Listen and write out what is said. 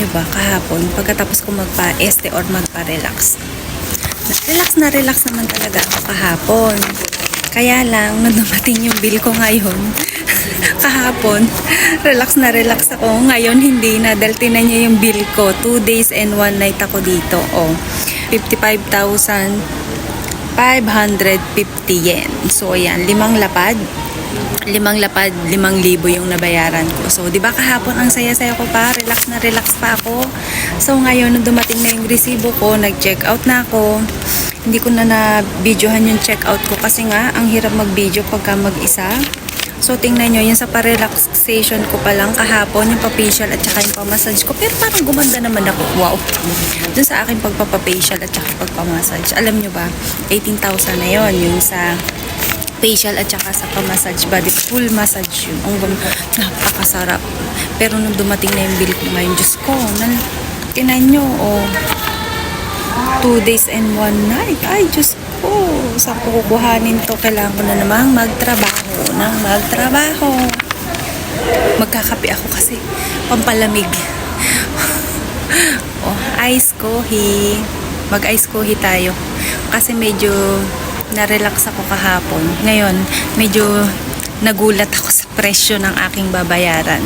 nyo ba, kahapon, pagkatapos ko magpa-este or magpa-relax, relax naman talaga ako kahapon. Kaya lang, nung dumating yung bill ko ngayon, kahapon, relax ako. Ngayon, hindi na. Dahil tinan nyo yung bill ko. 2 days and 1 night ako dito. 55,550 yen. So, ayan, 5 lapad, 5,000 yung nabayaran ko. So, di ba kahapon ang saya-saya ko pa, relax pa ako. So, ngayon, nung dumating na yung resibo ko, nag-check out na ako. Hindi ko na na-videohan yung check out ko kasi nga, ang hirap mag-video pagka mag-isa. So, tingnan nyo, yung sa pa-relaxation ko pa lang kahapon, yung pa-facial at saka yung pa-massage ko. Pero parang gumanda naman ako. Wow! Dun sa akin pagpa-facial at saka pagpa-massage. Alam nyo ba, 18,000 na yon yung sa facial at saka sa pa-massage body. Full massage yun. Ang napakasarap. Pero nung dumating na yung bill ko ngayon, Diyos ko, tinan nyo, 2 days and 1 night. Ay, Diyos ko. Saan ko kukuhanin to? Kailangan ko na namang magtrabaho. Magkakape ako kasi pampalamig. Ice coffee. Mag-ice coffee tayo. Kasi medyo na-relax ako kahapon. Ngayon, medyo nagulat ako sa presyo ng aking babayaran.